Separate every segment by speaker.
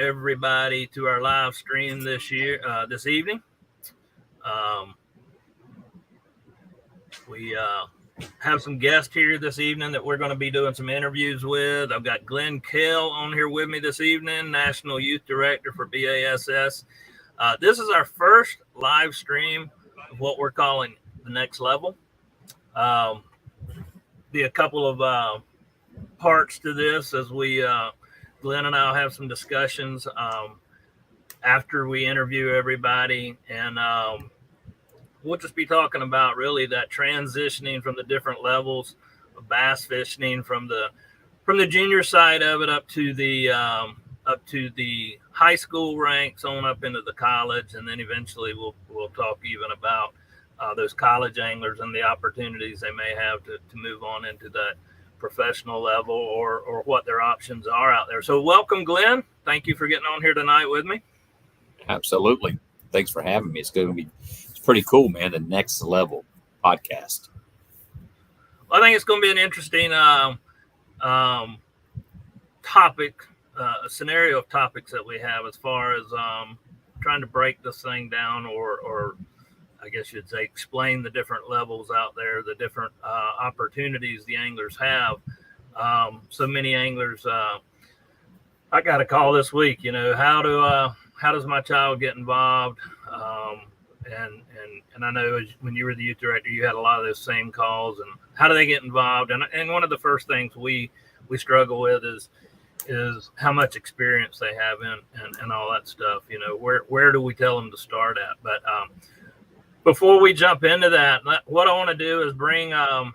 Speaker 1: everybody to our live stream this evening. We have some guests here this evening that we're going to be doing some interviews with. I've got Glenn Kell on here with me this evening, National Youth Director for BASS. This is our first live stream of what we're calling the next level. Be a couple of parts to this as we Glenn and I will have some discussions after we interview everybody, and we'll just be talking about really that transitioning from the different levels of bass fishing, from the junior side of it up to the high school ranks on up into the college, and then eventually we'll talk even about those college anglers and the opportunities they may have to move on into that professional level or what their options are out there. So welcome, Glenn. Thank you for getting on here tonight with me. Absolutely.
Speaker 2: Thanks for having me. It's pretty cool, man. The Next Level podcast.
Speaker 1: Well, I think it's going to be an interesting topic, a scenario of topics that we have as far as trying to break this thing down, or I guess you'd say explain the different levels out there, the different opportunities the anglers have. So many anglers, I got a call this week, how does my child get involved? And I know when you were the youth director, you had a lot of those same calls, and how do they get involved? And one of the first things we struggle with is how much experience they have and all that stuff. Where do we tell them to start at? But before we jump into that, what I want to do is bring our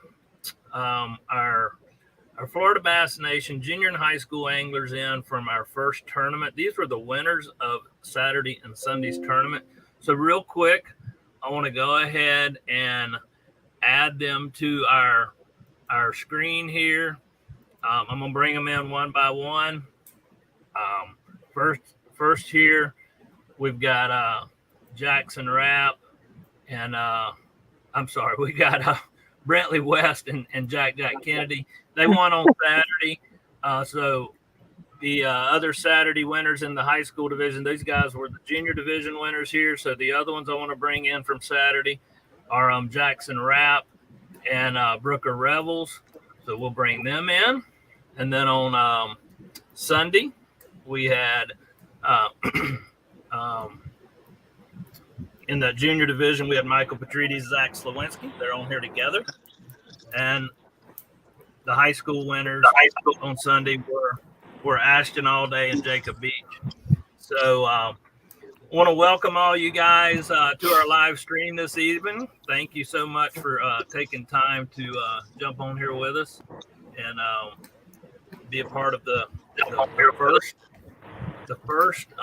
Speaker 1: Florida Bass Nation junior and high school anglers in from our first tournament. These were the winners of Saturday and Sunday's tournament. So real quick, I want to go ahead and add them to our screen here. I'm going to bring them in one by one. First here, we've got Jackson Rapp. And we got Brentley West and Jack Kennedy. They won on Saturday. So the other Saturday winners in the high school division, these guys were the junior division winners here. So the other ones I want to bring in from Saturday are Jackson Rapp and Brooker Revels. So we'll bring them in. And then on Sunday, we had in the junior division, we had Michael Petrides, Zach Slawinski. They're on here together. And the high school winners on Sunday were Ashton Allday and Jacob Beach. So I want to welcome all you guys to our live stream this evening. Thank you so much for taking time to jump on here with us and be a part of the first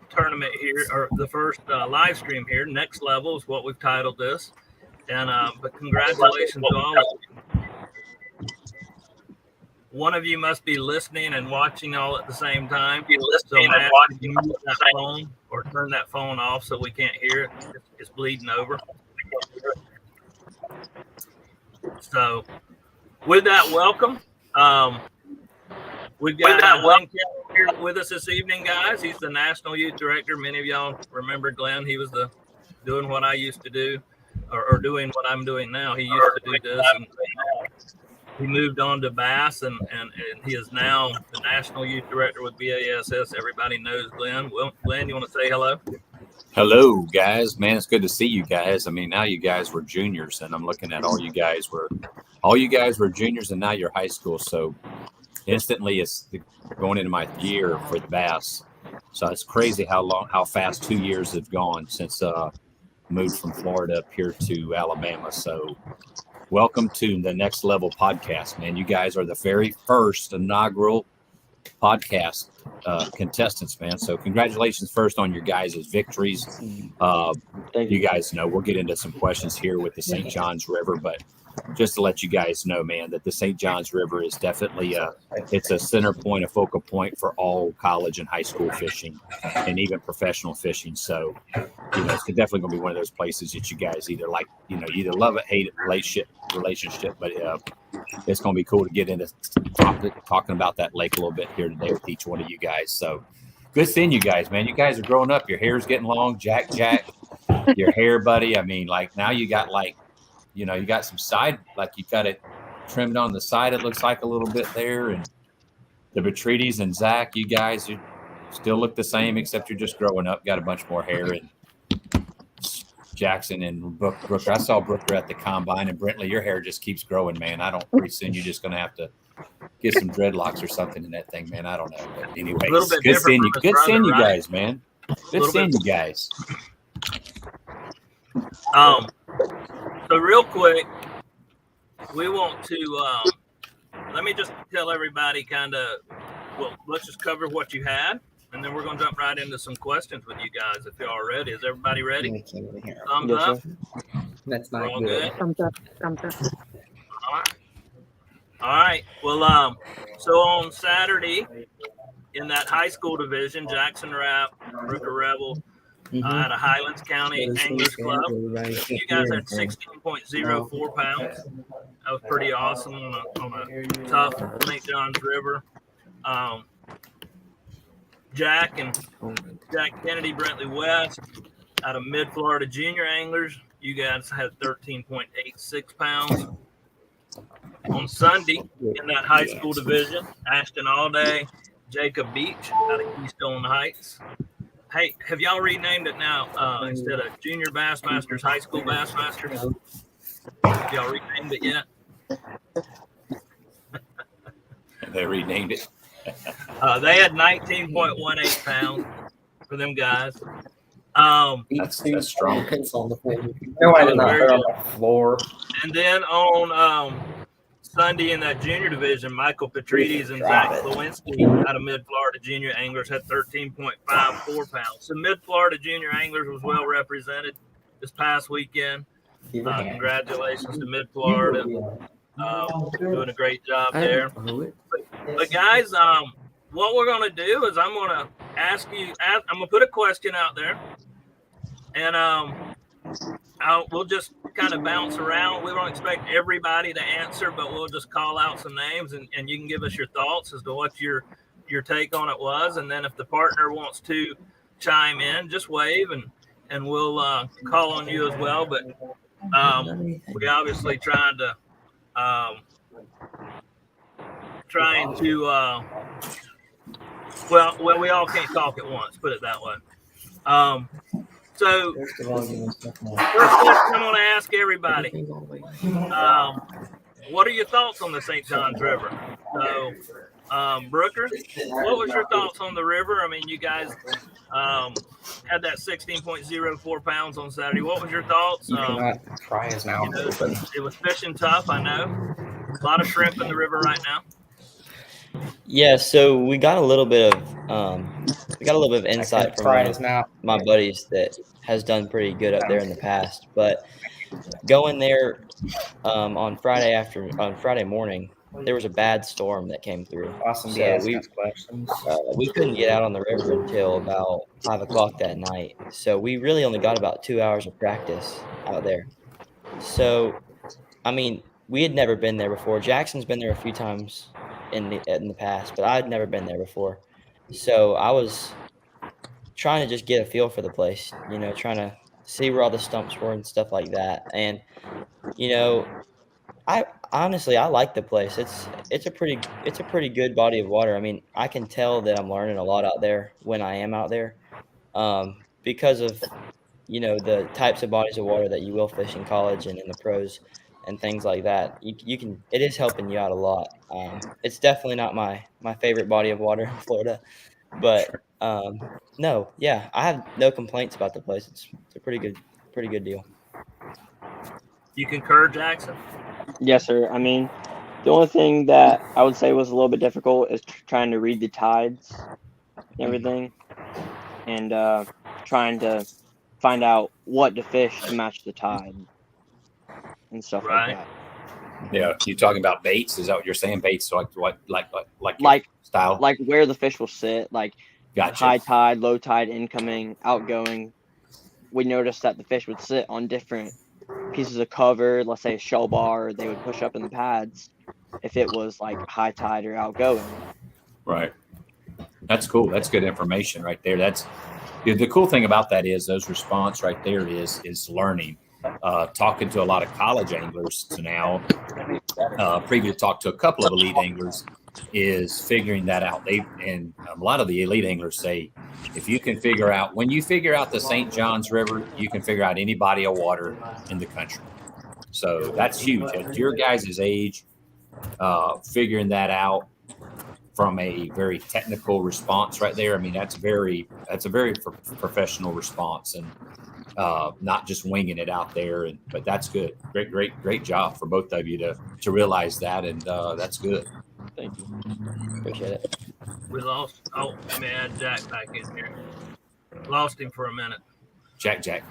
Speaker 1: tournament here, or the first live stream here. Next Level is what we've titled this, and but congratulations to all of you. One of you must be listening and watching all at the same time. So I'm asking you to mute that phone or turn that phone off so we can't hear it. It's bleeding over. So with that, welcome. We've got Glenn Kell here with us this evening, guys. He's the National Youth Director. Many of y'all remember Glenn. He was doing what I used to do, or doing what I'm doing now. He used to do this, and he moved on to Bass, and he is now the National Youth Director with BASS. Everybody knows Glenn. Well, Glenn, you want to say hello?
Speaker 2: Hello, guys. Man, it's good to see you guys. I mean, now you guys were juniors, and I'm looking at all you guys were juniors, and now you're high school. So instantly it's going into my year for the Bass. So it's crazy how fast 2 years have gone since moved from Florida up here to Alabama. So welcome to the Next Level podcast, man. You guys are the very first inaugural podcast contestants, man. So congratulations first on your guys' victories. You guys know we'll get into some questions here with the St. Johns River, but just to let you guys know, man, that the St. Johns River is definitely it's a center point, a focal point for all college and high school fishing and even professional fishing. So, it's definitely going to be one of those places that you guys either love it, hate it, relationship. But it's going to be cool to get into talking about that lake a little bit here today with each one of you guys. So good seeing you guys, man. You guys are growing up. Your hair's getting long. Jack, your hair, buddy. I mean, like now you got you got some side, like you got it trimmed on the side. It looks like a little bit there. And the Betrides and Zach, you guys, you still look the same, except you're just growing up. Got a bunch more hair. And Jackson and Brooker. I saw Brooker at the combine, and Brentley, your hair just keeps growing, man. Pretty soon you're just going to have to get some dreadlocks or something in that thing, man. I don't know. But anyways, good seeing you. Good seeing you guys, man. Good seeing you guys.
Speaker 1: So real quick, we want to let me just tell everybody let's just cover what you had. And then we're going to jump right into some questions with you guys if y'all are ready. Is everybody ready? Thumbs up?
Speaker 3: That's not
Speaker 1: all
Speaker 3: good.
Speaker 4: Thumbs up.
Speaker 1: All right. Well, so on Saturday in that high school division, Jackson Rapp, Brooker Rebel, at a Highlands County Anglers Club, you guys had 16.04 pounds. That was pretty awesome on a tough St. Johns River. Jack Kennedy, Brentley West, out of Mid-Florida Junior Anglers, you guys had 13.86 pounds. On Sunday, in that high school division, Ashton Allday, Jacob Beach, out of Keystone Heights. Hey, have y'all renamed it now instead of Junior Bassmasters, High School Bassmasters? Have y'all renamed it yet?
Speaker 2: They renamed it.
Speaker 1: They had 19.18 pounds for them guys.
Speaker 2: That's strong.
Speaker 3: No, I did not put on the floor.
Speaker 1: And then on Sunday in that junior division, Michael Petrides and Zach Lewinsky out of Mid-Florida Junior Anglers had 13.54 pounds. So Mid-Florida Junior Anglers was well represented this past weekend. Congratulations to Mid-Florida. Doing a great job there. But guys, what we're going to do is I'm going to ask you, I'm going to put a question out there, and we'll just kind of bounce around. We don't expect everybody to answer, but we'll just call out some names, and you can give us your thoughts as to what your take on it was. And then if the partner wants to chime in, just wave, and we'll call on you as well. But we obviously trying to well, we all can't talk at once, put it that way. So first question I'm going to ask everybody, what are your thoughts on the St. Johns River? So Brooker, what was your thoughts on the river? I mean, you guys had that 16.04 pounds on Saturday. What was your thoughts?
Speaker 3: Try his mouth open.
Speaker 1: It was fishing tough, I know. A lot of shrimp in the river right now.
Speaker 5: Yeah, so we got a little bit of insight from one of my buddies that has done pretty good up there in the past. But going there on Friday morning, there was a bad storm that came through.
Speaker 3: Awesome.
Speaker 5: So we couldn't get out on the river until about 5 o'clock that night. So we really only got about 2 hours of practice out there. So, I mean, we had never been there before. Jackson's been there a few times in the past, but I'd never been there before. So I was trying to just get a feel for the place, trying to see where all the stumps were and stuff like that. And, I honestly like the place. It's a pretty good body of water. I mean, I can tell that I'm learning a lot out there when I am out there, because of, the types of bodies of water that you will fish in college and in the pros and things like that. It is helping you out a lot. It's definitely not my favorite body of water in Florida, but no, yeah, I have no complaints about the place. It's a pretty good deal.
Speaker 1: You concur, Jackson?
Speaker 4: Yes, sir. I mean, the only thing that I would say was a little bit difficult is trying to read the tides and everything, and trying to find out what to fish to match the tide and stuff like that.
Speaker 2: Yeah, you talking about baits? Is that what you're saying? Baits, like what,
Speaker 4: like
Speaker 2: style,
Speaker 4: like where the fish will sit, like
Speaker 2: gotcha.
Speaker 4: High tide, low tide, incoming, outgoing. We noticed that the fish would sit on different pieces of cover, let's say a shell bar, they would push up in the pads if it was like high tide or outgoing.
Speaker 2: Right. That's cool. That's good information right there. That's the cool thing about that is those response right there is learning. Talking to a lot of college anglers to now, previous talk to a couple of elite anglers is figuring that out. And a lot of the elite anglers say, if you can figure out when you figure out the St. Johns River, you can figure out any body of water in the country. So that's huge. At your guys' age, figuring that out from a very technical response right there. I mean, that's a very professional response and not just winging it out there. But that's good. Great job for both of you to realize that. And that's good.
Speaker 4: Thank you.
Speaker 5: Appreciate it.
Speaker 1: We lost. Oh, let me add Jack back in here. Lost him for a minute.
Speaker 2: Jack.
Speaker 1: Jack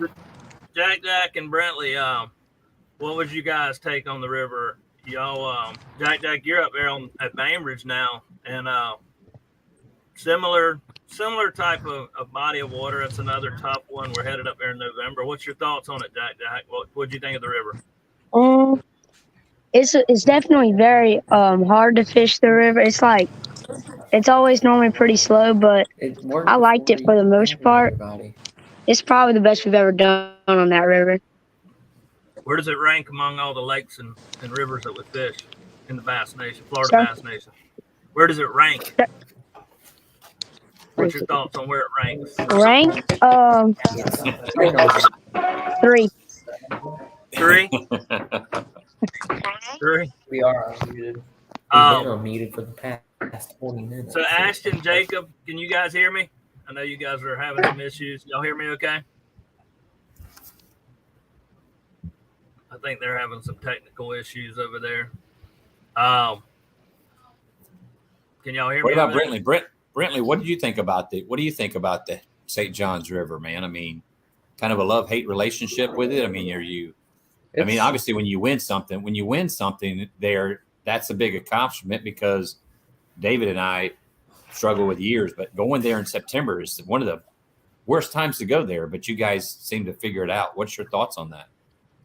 Speaker 1: and Brentley, what would you guys take on the river? Y'all, Jack, you're up there at Bainbridge now, and similar type of body of water. That's another tough one. We're headed up there in November. What's your thoughts on it, Jack? What'd you think of the river?
Speaker 6: It's definitely very hard to fish the river. It's always normally pretty slow, but I liked it for the most part. It's probably the best we've ever done on that river.
Speaker 1: Where does it rank among all the lakes and rivers that we fish in the Bass Nation, Florida
Speaker 6: Sorry?
Speaker 1: Bass Nation? Where does it rank? What's your thoughts on where it ranks?
Speaker 6: Rank 3.
Speaker 1: 3? 3?
Speaker 3: We are unmuted. We've been unmuted for the past 20 minutes.
Speaker 1: So Ashton, Jacob, can you guys hear me? I know you guys are having some issues. Y'all hear me okay? I think they're having some technical issues over there. Can y'all hear me?
Speaker 2: What about Brentley? Brentley, what do you think about the St. Johns River, man? I mean, kind of a love-hate relationship with it. I mean, obviously when you win something there, that's a big accomplishment because David and I struggle with years, but going there in September is one of the worst times to go there, but you guys seem to figure it out. What's your thoughts on that?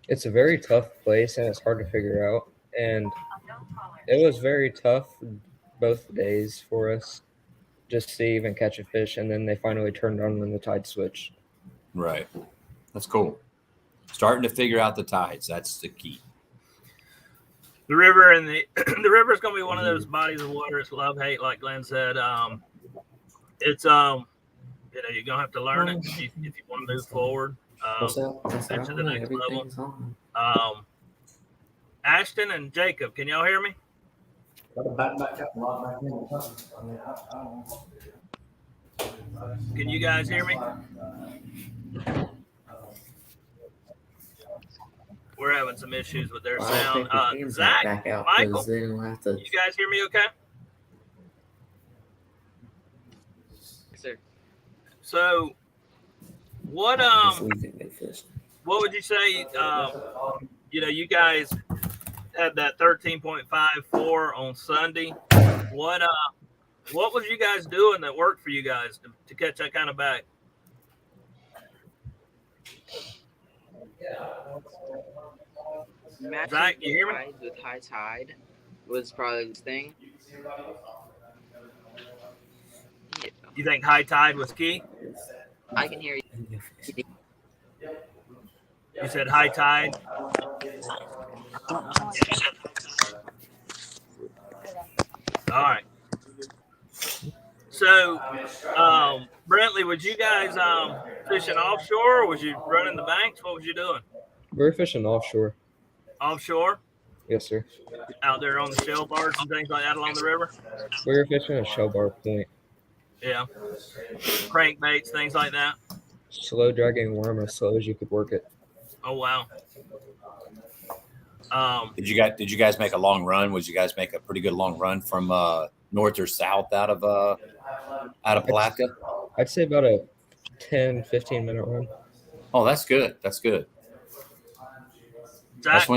Speaker 7: It's a very tough place and it's hard to figure out. And it was very tough both days for us just to even catch a fish. And then they finally turned on when the tide switched.
Speaker 2: Right. That's cool. Starting to figure out the tides. That's the key.
Speaker 1: The river and the river is going to be one of those bodies of water. It's love hate, like Glenn said. It's you're gonna have to learn it if you want to move forward. To the next level. Ashton and Jacob, can y'all hear me? Can you guys hear me? We're having some issues with their sound. Zach, Michael, you guys hear me okay?
Speaker 4: Sir.
Speaker 1: So, what would you say? You guys had that 13.54 on Sunday. What was you guys doing that worked for you guys to catch that kind of bag? Zach, you hear me?
Speaker 8: With high tide was probably the thing.
Speaker 1: You think high tide was key?
Speaker 8: I can hear you.
Speaker 1: You said high tide. All right. So, Brentley, was you guys fishing offshore, or was you running the banks? What was you doing?
Speaker 7: We were fishing offshore.
Speaker 1: Offshore?
Speaker 7: Yes, sir.
Speaker 1: Out there on the shell bars and things like that along the river?
Speaker 7: We were fishing a shell bar point.
Speaker 1: Yeah. Crankbaits, things like that?
Speaker 7: Slow dragging worm as slow as you could work it.
Speaker 1: Oh, wow.
Speaker 2: Did you guys make a long run? Would you guys make a pretty good long run from north or south out of Palatka?
Speaker 7: I'd say about a 10, 15-minute run.
Speaker 2: Oh, that's good. That's good.
Speaker 1: Zach,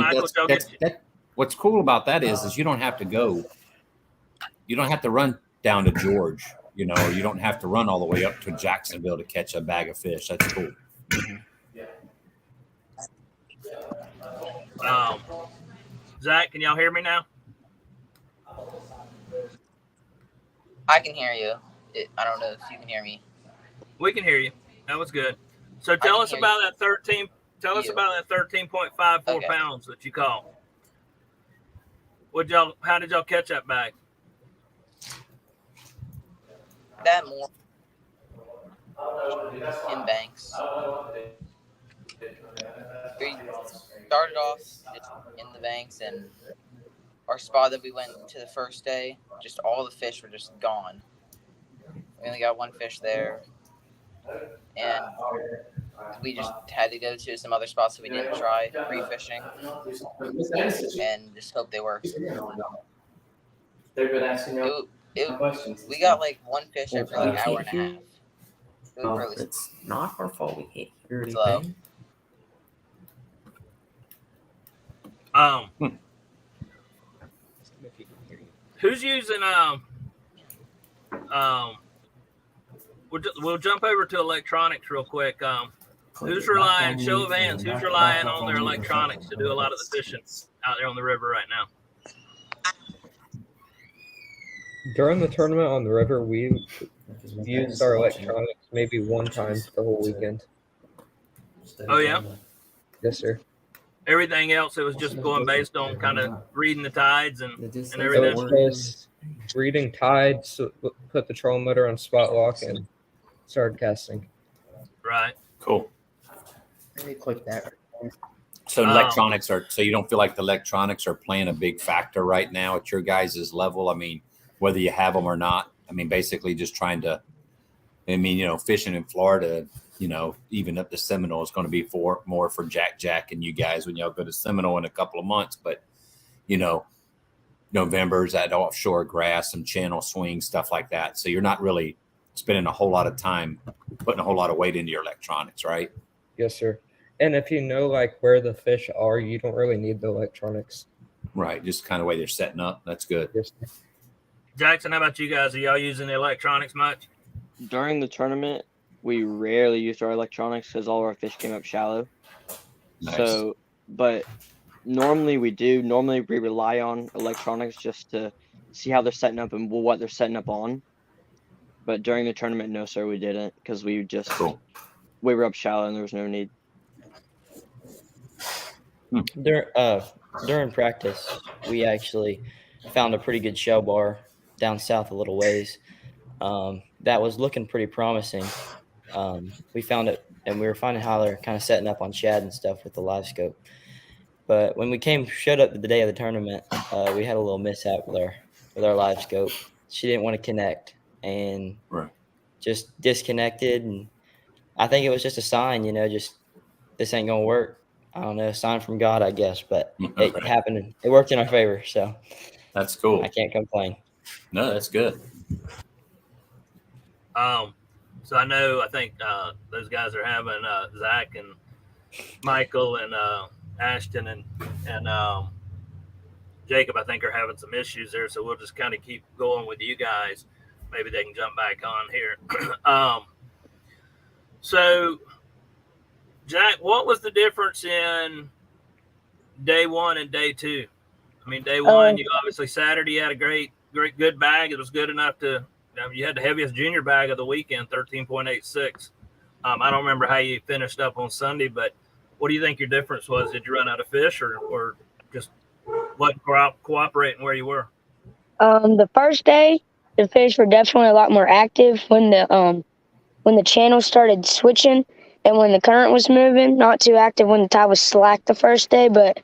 Speaker 2: what's cool about that is you don't have to go. You don't have to run down to George, you don't have to run all the way up to Jacksonville to catch a bag of fish. That's cool.
Speaker 1: Zach, can y'all hear me now?
Speaker 8: I can hear you. I don't know if you can hear me.
Speaker 1: We can hear you. That was good. So tell us about that 13. Tell us about that 13.54 pounds that you caught. How did y'all catch that bag?
Speaker 8: That more in banks. We started off just in the banks, and our spot that we went to the first day, just all the fish were just gone. We only got one fish there, and we just had to go to some other spots that we didn't try refishing, and just hope they worked.
Speaker 3: They've been asking questions.
Speaker 8: We got like one fish every like hour and a half. It was really
Speaker 3: It's not our fault. We can't hear
Speaker 8: slow.
Speaker 3: anything.
Speaker 1: Who's using we'll jump over to electronics real quick. Who's relying? Show of hands. Who's relying on their electronics to do a lot of the fishing out there on the river right now?
Speaker 7: During the tournament on the river, we used our electronics maybe one time the whole weekend.
Speaker 1: Oh yeah.
Speaker 7: Yes, sir.
Speaker 1: Everything else, it was just going based on kind of reading the tides and
Speaker 7: It
Speaker 1: everything.
Speaker 7: was just reading tides, put the trolling motor on spot lock, and started casting.
Speaker 1: Right.
Speaker 2: Cool.
Speaker 3: Let me click that.
Speaker 2: So electronics so you don't feel like the electronics are playing a big factor right now at your guys' level? I mean, whether you have them or not. I mean, basically just trying to, fishing in Florida, even up to Seminole is going to be more for Jack and you guys when y'all go to Seminole in a couple of months. But, November's at offshore grass, some channel swing, stuff like that. So you're not really spending a whole lot of time putting a whole lot of weight into your electronics, right?
Speaker 7: Yes, sir. And if you know like where the fish are, you don't really need the electronics.
Speaker 2: Right. Just kind of way they're setting up. That's good.
Speaker 7: Yes.
Speaker 1: Jackson, how about you guys? Are y'all using the electronics much?
Speaker 4: During the tournament, we rarely used our electronics because all of our fish came up shallow.
Speaker 2: Nice.
Speaker 4: So, but normally we do. Normally we rely on electronics just to see how they're setting up and what they're setting up on. But during the tournament, no, sir, we didn't because we were up shallow and there was no need.
Speaker 5: During practice, we actually found a pretty good shell bar down south a little ways. That was looking pretty promising. We found it, and we were finding how they're kind of setting up on shad and stuff with the live scope. But when we showed up the day of the tournament, we had a little mishap with our live scope. She didn't want to connect and just disconnected. And I think it was just a sign, just this ain't gonna work. I don't know, a sign from God, I guess. But it happened. It worked in our favor, so
Speaker 2: that's cool.
Speaker 5: I can't complain.
Speaker 2: No, that's good.
Speaker 1: So I think those guys are having Zach and Michael and Ashton and Jacob, I think, are having some issues there. So we'll just kind of keep going with you guys. Maybe they can jump back on here. So, Jack, what was the difference in day one and day two? I mean, day one, you obviously Saturday you had a good bag. It was good enough to. You had the heaviest junior bag of the weekend, 13.86. I don't remember how you finished up on Sunday, but what do you think your difference was? Did you run out of fish or just wasn't cooperating where you were?
Speaker 6: The first day, the fish were definitely a lot more active when the channel started switching and when the current was moving. Not too active when the tide was slack the first day, but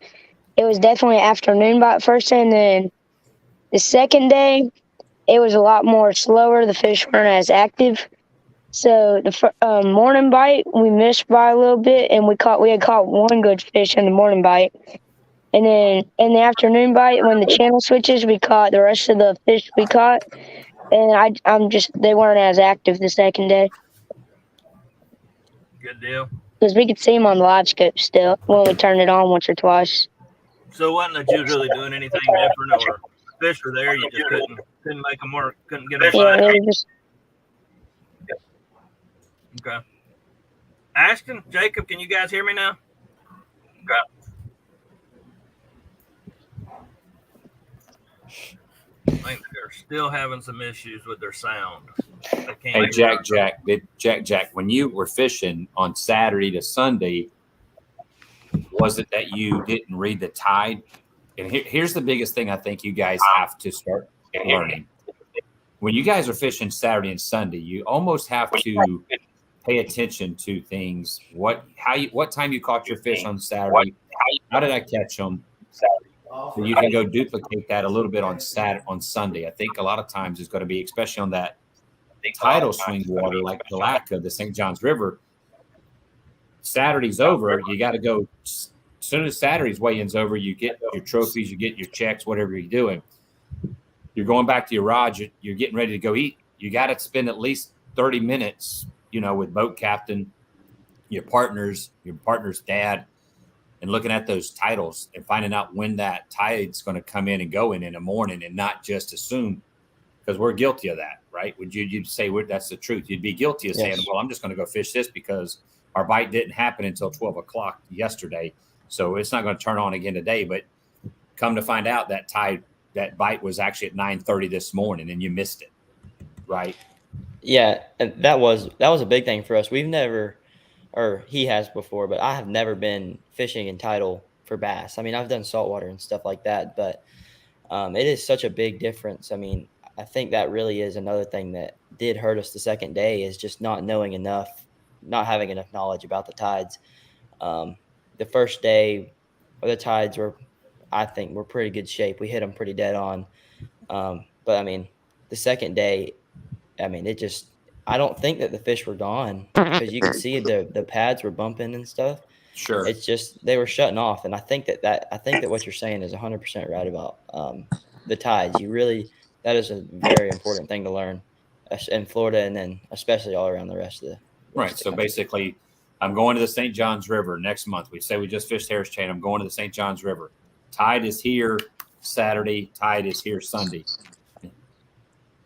Speaker 6: it was definitely afternoon bite first day. And then the second day, it was a lot more slower. The fish weren't as active. So the morning bite, we missed by a little bit, and we had caught one good fish in the morning bite. And then in the afternoon bite, when the channel switches, we caught the rest of the fish we caught. And they weren't as active the second day.
Speaker 1: Good deal.
Speaker 6: Because we could see them on the live scope still when we turned it on once or twice.
Speaker 1: So it wasn't that you was really doing anything different, or fish were there, you just couldn't make them work, couldn't get them fight. Okay. Ashton, Jacob, can you guys hear me now? Okay. I think they're still having some issues with their sound.
Speaker 2: Hey, Jack, when you were fishing on Saturday to Sunday, was it that you didn't read the tide? And here's the biggest thing I think you guys have to start learning. When you guys are fishing Saturday and Sunday, you almost have to pay attention to things. What time you caught your fish on Saturday? How did I catch them? So you can go duplicate that a little bit on Sunday. I think a lot of times it's going to be, especially on that tidal swing water like Palatka, the St. Johns River. Saturday's over, you got to go. As soon as Saturday's weigh-in's over, you get your trophies, you get your checks, whatever you're doing. You're going back to your lodge. You're getting ready to go eat. You got to spend at least 30 minutes, with boat captain, your partner's dad, and looking at those titles and finding out when that tide's going to come in and go in the morning, and not just assume, because we're guilty of that, right? You'd say that's the truth. You'd be guilty of saying, well, I'm just going to go fish this because our bite didn't happen until 12 o'clock yesterday, so it's not going to turn on again today. But come to find out, that bite was actually at 9:30 this morning, and you missed it, right?
Speaker 5: Yeah, and that was a big thing for us. We've never, or he has before, but I have never been fishing in tidal for bass. I mean, I've done saltwater and stuff like that, but it is such a big difference. I mean, I think that really is another thing that did hurt us the second day, is just not knowing enough, not having enough knowledge about the tides. The first day, the tides I think, were pretty good shape. We hit them pretty dead on. But I mean, the second day, I mean, I don't think that the fish were gone, because you could see the pads were bumping and stuff.
Speaker 2: Sure.
Speaker 5: It's just they were shutting off, and I think that what you're saying is 100% right about the tides. That is a very important thing to learn in Florida, and then especially all around the rest of the
Speaker 2: right. So basically, I'm going to the St. Johns River next month. We say we just fished Harris Chain. I'm going to the St. Johns River. Tide is here Saturday. Tide is here Sunday.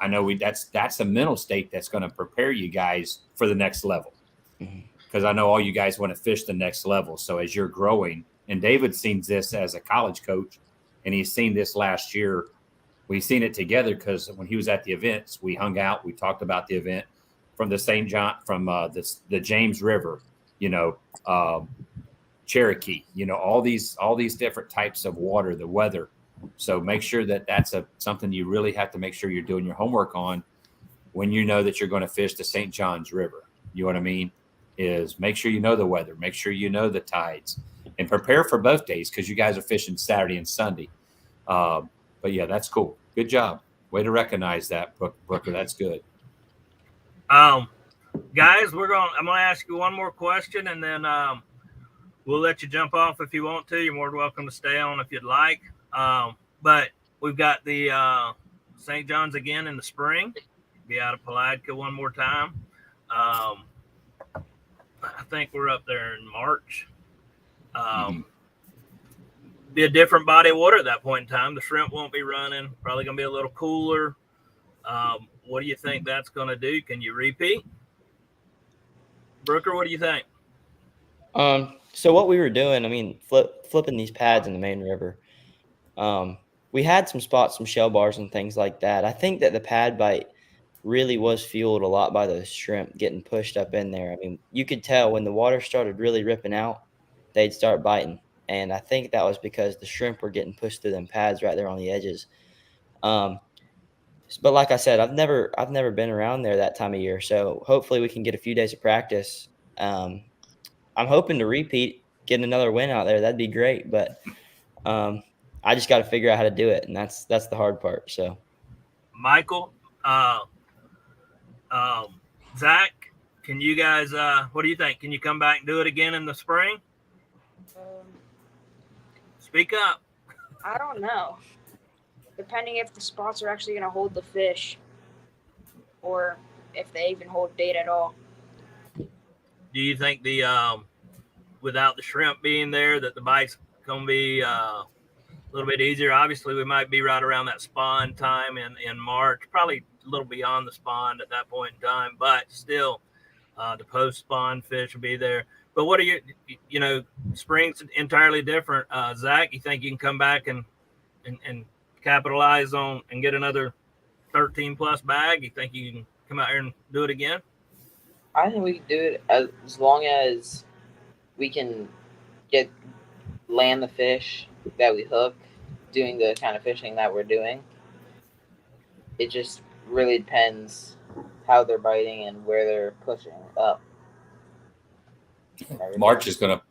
Speaker 2: I know that's a mental state that's going to prepare you guys for the next level, because I know all you guys want to fish the next level. So as you're growing, and David's seen this as a college coach, and he's seen this last year. We've seen it together, because when he was at the events, we hung out, we talked about the event from the St. John, from the James River, Cherokee, all these different types of water, the weather. So make sure that that's something you really have to make sure you're doing your homework on when you know that you're going to fish the St. Johns River. You know what I mean? Is make sure you know the weather, make sure you know the tides, and prepare for both days, because you guys are fishing Saturday and Sunday. But yeah, that's cool. Good job. Way to recognize that, Brooker. That's good.
Speaker 1: Guys, I'm going to ask you one more question, and then we'll let you jump off if you want to. You're more than welcome to stay on if you'd like. But we've got the St. John's again in the spring. Be out of Palatka one more time. I think we're up there in March. Be a different body of water at that point in time. The shrimp won't be running. Probably going to be a little cooler. What do you think that's going to do? Can you repeat? Brooker, what do you think?
Speaker 5: So what we were doing, I mean, flipping these pads in the main river. We had some spots, some shell bars and things like that. I think that the pad bite really was fueled a lot by those shrimp getting pushed up in there. I mean, you could tell when the water started really ripping out, they'd start biting. And I think that was because the shrimp were getting pushed through them pads right there on the edges. But like I said, I've never been around there that time of year. So hopefully we can get a few days of practice. I'm hoping to repeat, get another win out there. That'd be great. But I just got to figure out how to do it, and that's the hard part. So,
Speaker 1: Michael, Zach, can you guys? What do you think? Can you come back and do it again in the spring? Speak up.
Speaker 9: I don't know. Depending if the spots are actually going to hold the fish, or if they even hold bait at all.
Speaker 1: Do you think the without the shrimp being there, that the bite's going to be a little bit easier? Obviously, we might be right around that spawn time in March, probably a little beyond the spawn at that point in time, but still, the post-spawn fish will be there. But what are spring's entirely different. Zach, you think you can come back and capitalize on and get another 13-plus bag? You think you can come out here and do it again?
Speaker 8: I think we can do it as long as we can land the fish that we hook, doing the kind of fishing that we're doing. It just really depends how they're biting and where they're pushing up.
Speaker 2: March is gonna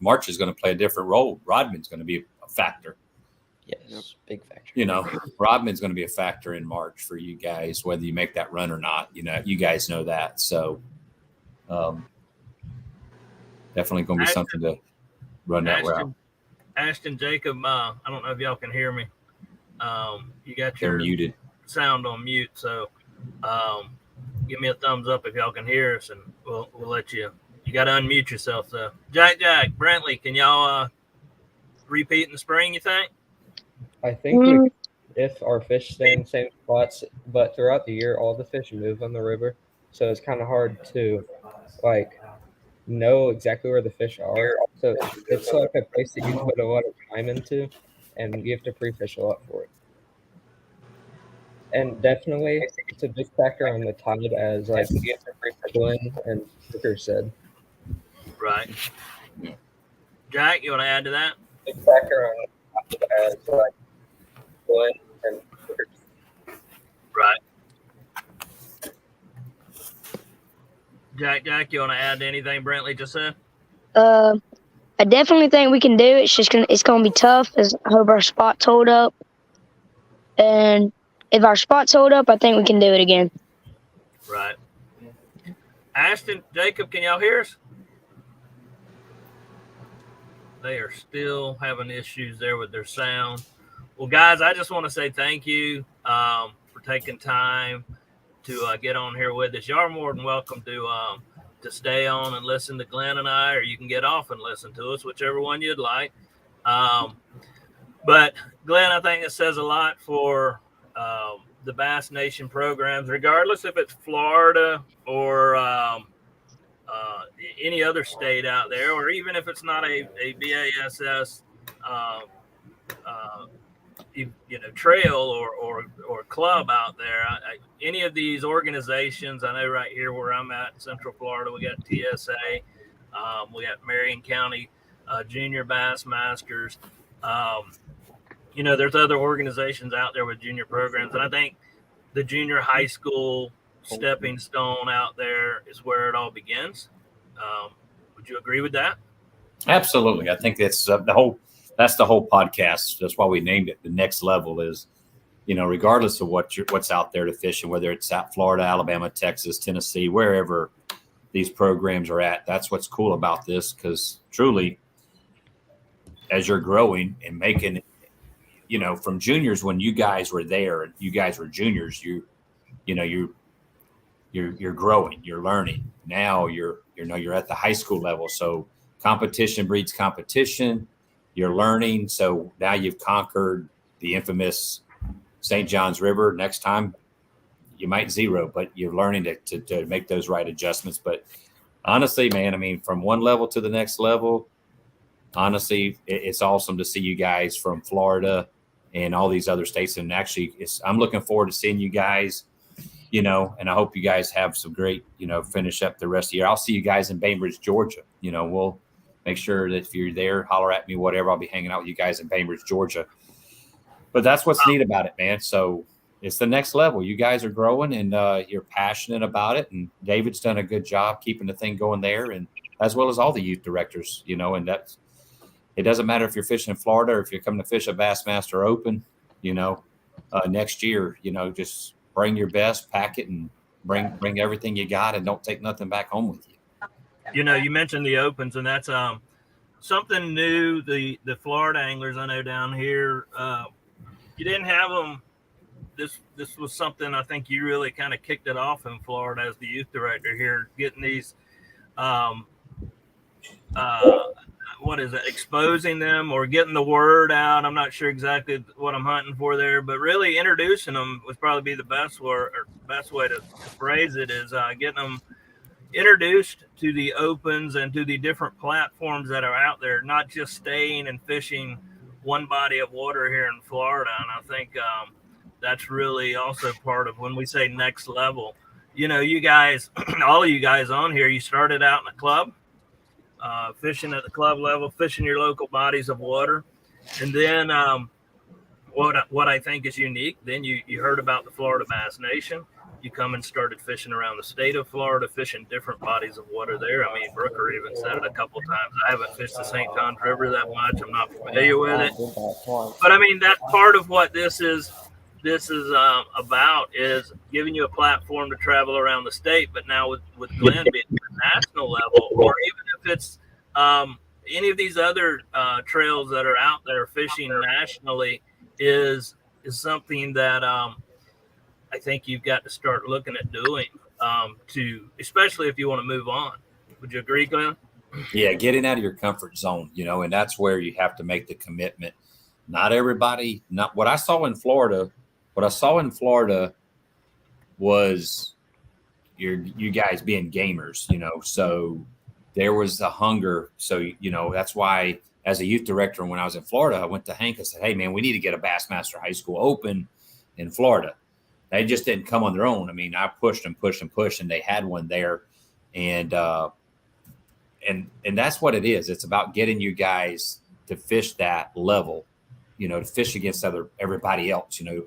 Speaker 2: play a different role. Rodman's gonna be a factor.
Speaker 5: Yes, big factor.
Speaker 2: You know, Rodman's going to be a factor in March for you guys, whether you make that run or not. You know, you guys know that. So, definitely going to be something to run that route.
Speaker 1: Ashton, Jacob, I don't know if y'all can hear me. You got
Speaker 2: They're
Speaker 1: your
Speaker 2: muted.
Speaker 1: Sound on mute, so give me a thumbs up if y'all can hear us, and we'll let you. You got to unmute yourself, though. Jack, Brantley, can y'all repeat in the spring? You think?
Speaker 7: I think we, if our fish stay in the same spots, but throughout the year, all the fish move on the river, so it's kind of hard to know exactly where the fish are. So it's like a place that you put a lot of time into, and you have to pre-fish a lot for it. And definitely, it's a big factor on the tide, as Glenn and Booker said.
Speaker 1: Right. Yeah. Jack, you want to add to that?
Speaker 7: Big factor on the tide, as Glenn and Booker said.
Speaker 1: Right. Jack, you want to add to anything Brantley just said?
Speaker 6: I definitely think we can do it. It's gonna be tough. I hope our spots hold up, and if our spots hold up, I think we can do it again.
Speaker 1: Right. Ashton, Jacob, can y'all hear us? They are still having issues there with their sound. Well, guys, I just want to say thank you for taking time to get on here with us. Y'all are more than welcome to stay on and listen to Glenn and I, or you can get off and listen to us, whichever one you'd like. But Glenn, I think it says a lot for the Bass Nation programs, regardless if it's Florida or any other state out there, or even if it's not a BASS trail or club out there. Any of these organizations, I know right here where I'm at in Central Florida, we got TSA, we got Marion County Junior Bass Masters. There's other organizations out there with junior programs, and I think the junior high school stepping stone out there is where it all begins. Would you agree with that?
Speaker 2: Absolutely. I think that's the whole podcast. That's why we named it. The next level is, regardless of what's out there to fish, and whether it's at Florida, Alabama, Texas, Tennessee, wherever these programs are at, that's what's cool about this, because truly, as you're growing and making, from juniors, when you guys were there and you guys were juniors, you're growing, you're learning. Now you're at the high school level. So competition breeds competition. You're learning. So now you've conquered the infamous St. John's River. Next time you might zero, but you're learning to make those right adjustments. But honestly, man, I mean, from one level to the next level, honestly, it's awesome to see you guys from Florida and all these other states. And actually, I'm looking forward to seeing you guys, and I hope you guys have some great, finish up the rest of the year. I'll see you guys in Bainbridge, Georgia. We'll make sure that if you're there, holler at me, whatever. I'll be hanging out with you guys in Bainbridge, Georgia. But that's what's neat about it, man. So it's the next level. You guys are growing, and you're passionate about it. And David's done a good job keeping the thing going there, and as well as all the youth directors, and that's, it doesn't matter if you're fishing in Florida or if you're coming to fish a Bassmaster Open, next year, just bring your best, pack it, and bring everything you got, and don't take nothing back home with you.
Speaker 1: You mentioned the Opens, and that's something new. The Florida anglers I know down here, you didn't have them. This was something I think you really kind of kicked it off in Florida as the youth director here, getting these exposing them or getting the word out. I'm not sure exactly what I'm hunting for there, but really introducing them would probably be the best way to phrase it, is getting them introduced to the Opens and to the different platforms that are out there, not just staying and fishing one body of water here in Florida. And I think that's really also part of when we say next level, you know, you guys, all of you guys on here, you started out in a club, fishing at the club level, fishing your local bodies of water. And then what I think is unique, then you heard about the Florida Bass Nation. You come and started fishing around the state of Florida, fishing different bodies of water there. I mean, Brooker even said it a couple of times. I haven't fished the St. Johns River that much. I'm not familiar with it. But I mean, that's part of what this is about, is giving you a platform to travel around the state. But now with Glenn being at the national level, or even if it's any of these other trails that are out there fishing nationally, is something that I think you've got to start looking at doing, especially if you want to move on. Would you agree, Glenn?
Speaker 2: Yeah, getting out of your comfort zone, you know, and that's where you have to make the commitment. Not everybody, not what I saw in Florida. What I saw in Florida was you guys being gamers, you know, so there was a hunger. So, you know, that's why as a youth director, when I was in Florida, I went to Hank and said, hey, man, we need to get a Bassmaster High School Open in Florida. They just didn't come on their own. I mean, I pushed and pushed and pushed, and they had one there. And that's what it is. It's about getting you guys to fish that level, you know, to fish against everybody else. You know,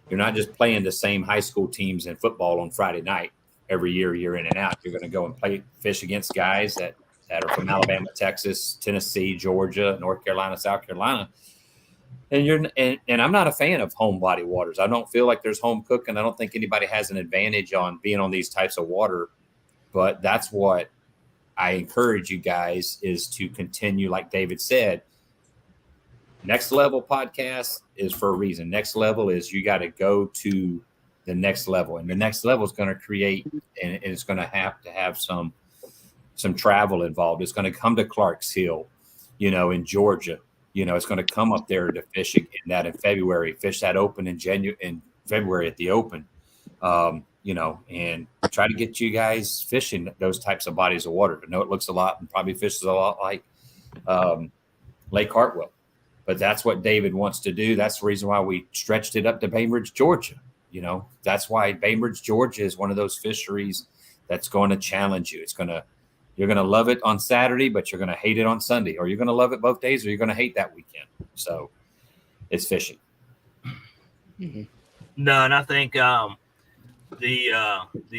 Speaker 2: you're not just playing the same high school teams in football on Friday night every year in and out. You're going to go and fish against guys that are from Alabama, Texas, Tennessee, Georgia, North Carolina, South Carolina. And I'm not a fan of home body waters. I don't feel like there's home cooking. I don't think anybody has an advantage on being on these types of water. But that's what I encourage you guys is to continue, like David said. Next Level podcast is for a reason. Next Level is you got to go to the next level, and the next level is going to create, and it's going to have some travel involved. It's going to come to Clark's Hill, you know, in Georgia. You know, it's going to come up there to fish in February, fish that Open in February at the Open, you know, and try to get you guys fishing those types of bodies of water. I know it looks a lot and probably fishes a lot like Lake Hartwell, but that's what David wants to do. That's the reason why we stretched it up to Bainbridge, Georgia. You know, that's why Bainbridge, Georgia is one of those fisheries that's going to challenge you. You're going to love it on Saturday, but you're going to hate it on Sunday, or you're going to love it both days, or you're going to hate that weekend. So it's fishing.
Speaker 1: Mm-hmm. No, and I think the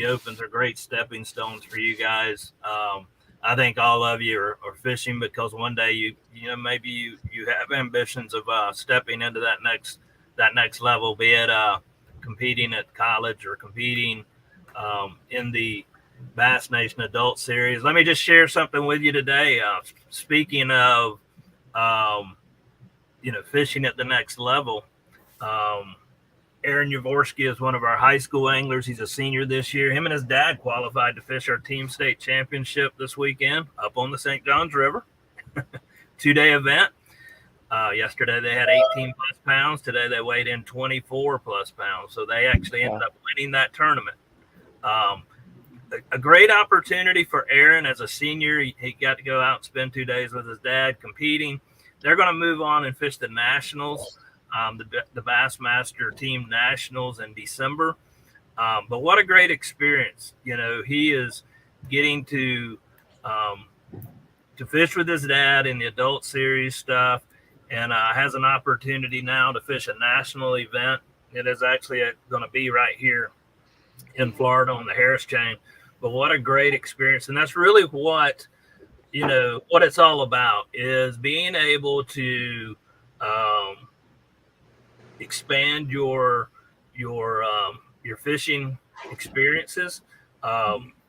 Speaker 1: Opens are great stepping stones for you guys. I think all of you are fishing because one day you know maybe you have ambitions of stepping into that next level, be it competing at college or competing in the Bass Nation Adult Series. Let me just share something with you today. Speaking of, you know, fishing at the next level, Aaron Yavorsky is one of our high school anglers. He's a senior this year. Him and his dad qualified to fish our team state championship this weekend up on the St. Johns River. 2-day event. Yesterday they had 18 plus pounds. Today they weighed in 24 plus pounds. So they actually ended up winning that tournament. A great opportunity for Aaron as a senior. He got to go out and spend 2 days with his dad competing. They're going to move on and fish the Nationals, the Bassmaster Team Nationals in December. But what a great experience. You know, he is getting to fish with his dad in the adult series stuff, and has an opportunity now to fish a national event. It is actually going to be right here in Florida on the Harris Chain. But what a great experience. And that's really what, you know, what it's all about, is being able to expand your fishing experiences,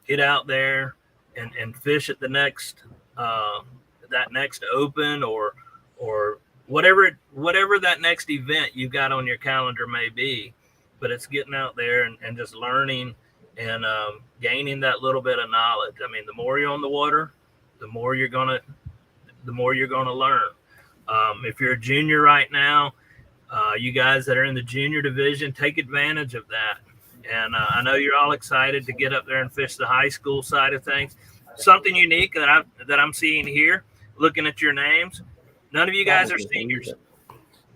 Speaker 1: get out there and fish at the next that next Open or whatever that next event you've got on your calendar may be. But it's getting out there and just learning and gaining that little bit of knowledge. I mean, the more you're on the water, the more you're gonna learn. If you're a junior right now, you guys that are in the junior division, take advantage of that. And I know you're all excited to get up there and fish the high school side of things. Something unique that I'm seeing here, looking at your names, none of you guys are seniors.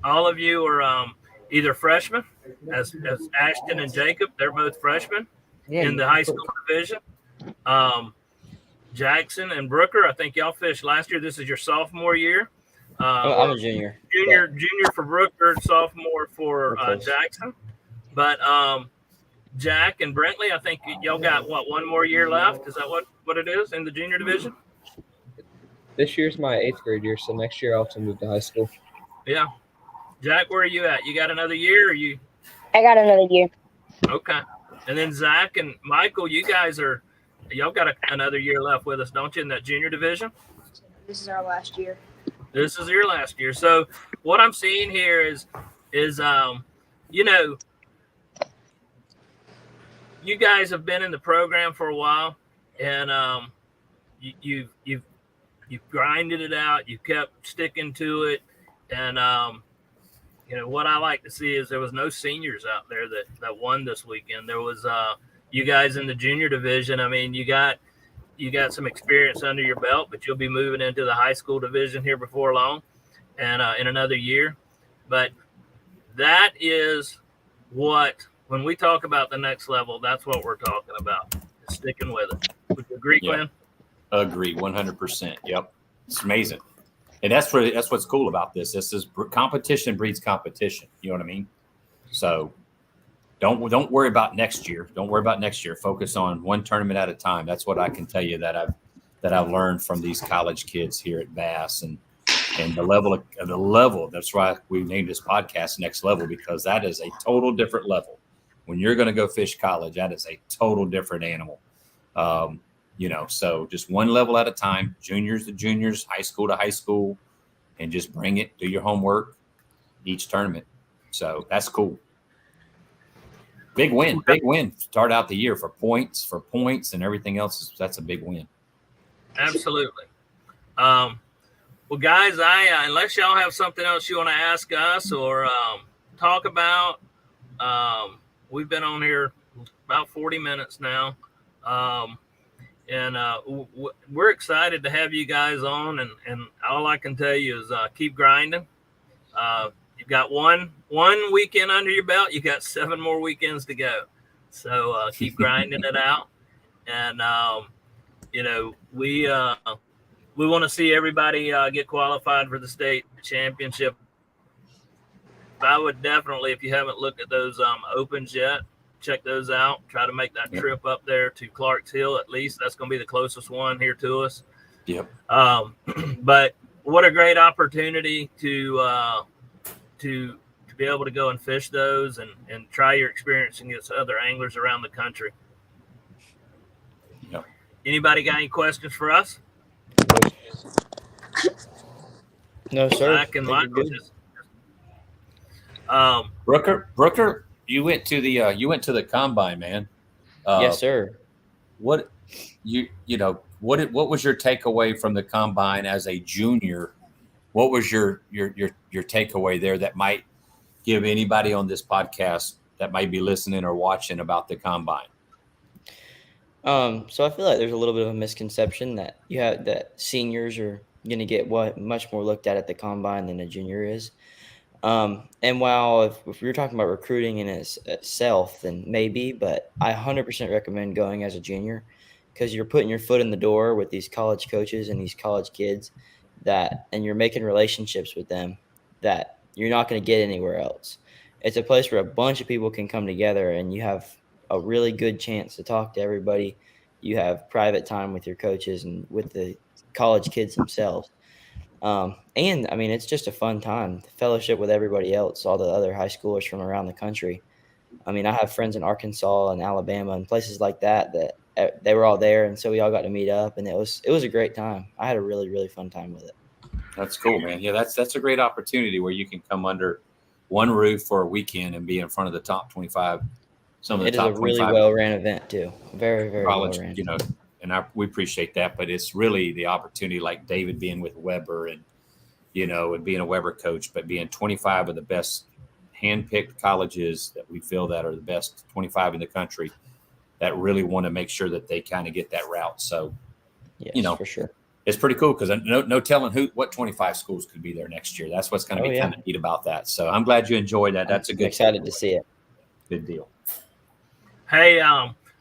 Speaker 1: All of you are either freshmen, as Ashton and Jacob, they're both freshmen. in the high school division. Jackson and Brooker, I think y'all fished last year. This is your sophomore year.
Speaker 5: I'm a junior.
Speaker 1: Junior for Brooker, sophomore for Jackson. But Jack and Brentley, I think y'all got one more year left. Is that what it is in the junior division?
Speaker 7: This year's my 8th grade year, so next year I'll have to move to high school.
Speaker 1: Yeah. Jack, where are you at? You got another year, or you?
Speaker 6: I got another year.
Speaker 1: Okay. And then Zach and Michael, y'all got another year left with us, don't you, in that junior division?
Speaker 9: This is our last year.
Speaker 1: This is your last year. So what I'm seeing here is you guys have been in the program for a while, and you've grinded it out. You kept sticking to it, and what I like to see is there was no seniors out there that won this weekend. There was you guys in the junior division. I mean, you got some experience under your belt, but you'll be moving into the high school division here before long, and in another year. But that is when we talk about the next level, that's what we're talking about. Sticking with it. Would you agree, Glenn?
Speaker 2: Agree, 100%. Yep, it's amazing, and that's what's cool about this. This is competition breeds competition. You know what I mean? So don't worry about next year. Don't worry about next year. Focus on one tournament at a time. That's what I can tell you that I've learned from these college kids here at Bass, and the level. That's why we named this podcast Next Level, because that is a total different level. When you're going to go fish college, that is a total different animal. So just one level at a time, juniors to juniors, high school to high school, and just bring it, do your homework each tournament. So that's cool. Big win. Start out the year for points and everything else. That's a big win.
Speaker 1: Absolutely. Well, guys, unless y'all have something else you want to ask us or talk about, we've been on here about 40 minutes now. And we're excited to have you guys on. And all I can tell you is keep grinding. You've got one weekend under your belt. You got 7 more weekends to go. So keep grinding it out. And, we want to see everybody get qualified for the state championship. I would definitely, if you haven't looked at those opens yet, check those out. Try to make that trip up there to Clarks Hill at least. That's going to be the closest one here to us.
Speaker 2: Yep.
Speaker 1: But what a great opportunity to be able to go and fish those and try your experience against other anglers around the country.
Speaker 2: Yep.
Speaker 1: Anybody got any questions for us?
Speaker 5: No, sir.
Speaker 1: Zach and Michael.
Speaker 2: Brooker, you went to the combine, man.
Speaker 5: Yes, sir.
Speaker 2: What was your takeaway from the combine as a junior? What was your takeaway there that might give anybody on this podcast that might be listening or watching about the combine?
Speaker 5: So I feel like there's a little bit of a misconception that seniors are going to get much more looked at the combine than a junior is. And while if you're talking about recruiting in itself, then maybe, but I 100% recommend going as a junior, because you're putting your foot in the door with these college coaches and these college kids and you're making relationships with them that you're not going to get anywhere else. It's a place where a bunch of people can come together and you have a really good chance to talk to everybody. You have private time with your coaches and with the college kids themselves. And I mean, it's just a fun time to fellowship with everybody else, all the other high schoolers from around the country. I mean, I have friends in Arkansas and Alabama and places like that they were all there. And so we all got to meet up, and it was a great time. I had a really, really fun time with it.
Speaker 2: That's cool, man. Yeah, that's a great opportunity where you can come under one roof for a weekend and be in front of the top 25.
Speaker 5: It is a really well-ran event too. Very, very
Speaker 2: well-ran.
Speaker 5: And
Speaker 2: we appreciate that, but it's really the opportunity, like David being with Weber and being a Weber coach, but being 25 of the best hand-picked colleges that we feel that are the best 25 in the country that really want to make sure that they kind of get that route. So,
Speaker 5: yes, for sure.
Speaker 2: It's pretty cool because no telling what 25 schools could be there next year. That's what's going to be kind of neat about that. So I'm glad you enjoyed that. That's a good.
Speaker 5: Excited to see it.
Speaker 2: Good deal.
Speaker 1: Hey,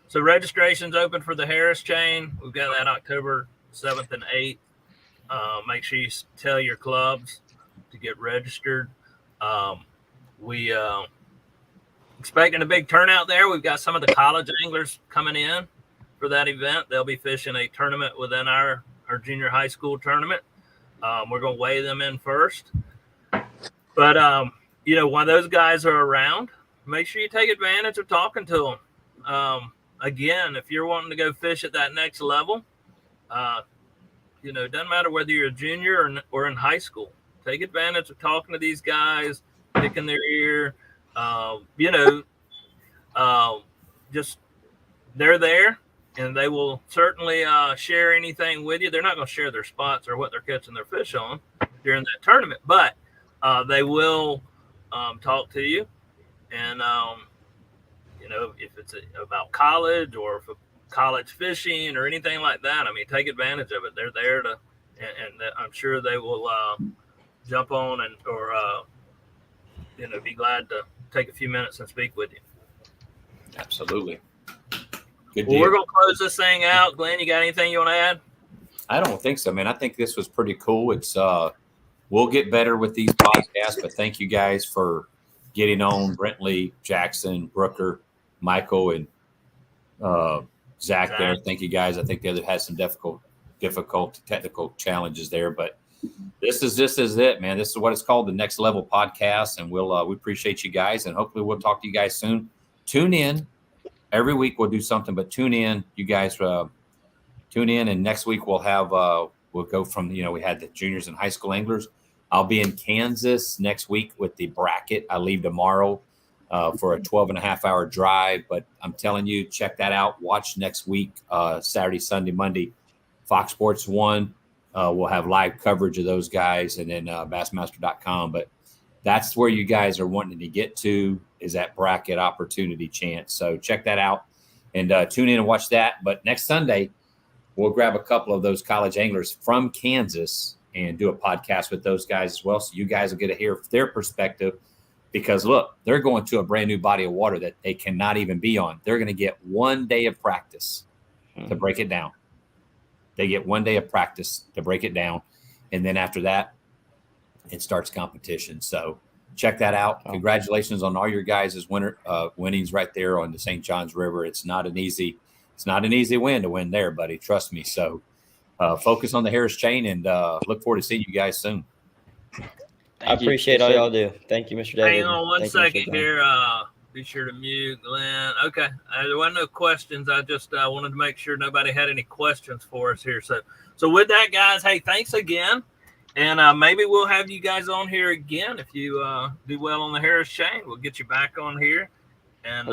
Speaker 1: So registration's open for the Harris chain. We've got that October 7th and 8th. Make sure you tell your clubs to get registered. We expecting a big turnout there. We've got some of the college anglers coming in for that event. They'll be fishing a tournament within our junior high school tournament. We're going to weigh them in first. But, when those guys are around, make sure you take advantage of talking to them. Again, if you're wanting to go fish at that next level, it doesn't matter whether you're a junior or in high school. Take advantage of talking to these guys, picking their ear. Just they're there, and they will certainly share anything with you. They're not going to share their spots or what they're catching their fish on during that tournament, but they will talk to you. And, if it's about college or if college fishing or anything like that, I mean, take advantage of it. They're there to, and I'm sure they will jump on or be glad to take a few minutes and speak with you.
Speaker 2: Absolutely. Good
Speaker 1: Well,
Speaker 2: deal.
Speaker 1: we're going to close this thing out. Glenn, you got anything you want to add?
Speaker 2: I don't think so, man. I think this was pretty cool. It's we'll get better with these podcasts, but thank you guys for getting on. Brentley, Jackson, Brooker, Michael, and Zach there. Thank you guys. I think the other had some difficult technical challenges there, but this is it, man. This is what it's called, the Next Level Podcast, and we appreciate you guys, and hopefully we'll talk to you guys soon. Tune in every week. We'll do something, but tune in, you guys. Tune in, and next week we'll have we'll go from we had the juniors and high school anglers. I'll be in Kansas next week with the bracket. I leave tomorrow for a 12.5-hour drive, but I'm telling you, check that out. Watch next week, Saturday, Sunday, Monday, Fox Sports 1. We'll have live coverage of those guys, and then Bassmaster.com. But that's where you guys are wanting to get to, is that bracket opportunity chance. So check that out and tune in and watch that. But next Sunday, we'll grab a couple of those college anglers from Kansas and do a podcast with those guys as well. So you guys will get to hear their perspective, because look, they're going to a brand new body of water that they cannot even be on. They're going to get 1 day of practice to break it down. They get 1 day of practice to break it down. And then after that, it starts competition. So check that out. Congratulations on all your guys' winnings right there on the St. Johns River. It's not an easy win to win there, buddy. Trust me. So focus on the Harris chain, and look forward to seeing you guys soon.
Speaker 5: I appreciate all y'all do. Thank you, Mr. David.
Speaker 1: Hang on one second here. Be sure to mute Glenn. Okay. There wasn't no questions. I just wanted to make sure nobody had any questions for us here. So with that, guys, hey, thanks again. And maybe we'll have you guys on here again if you do well on the Harris chain. We'll get you back on here. And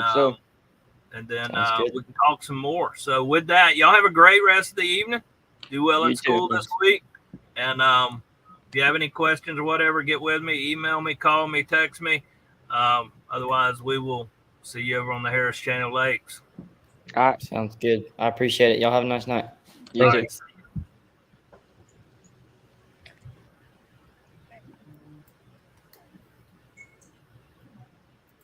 Speaker 1: and then we can talk some more. So with that, y'all have a great rest of the evening. Do well in school this week. And if you have any questions or whatever, get with me, email me, call me, text me. Otherwise, we will see you over on the Harris Channel Lakes.
Speaker 5: All right. Sounds good. I appreciate it. Y'all have a nice night.
Speaker 4: You too.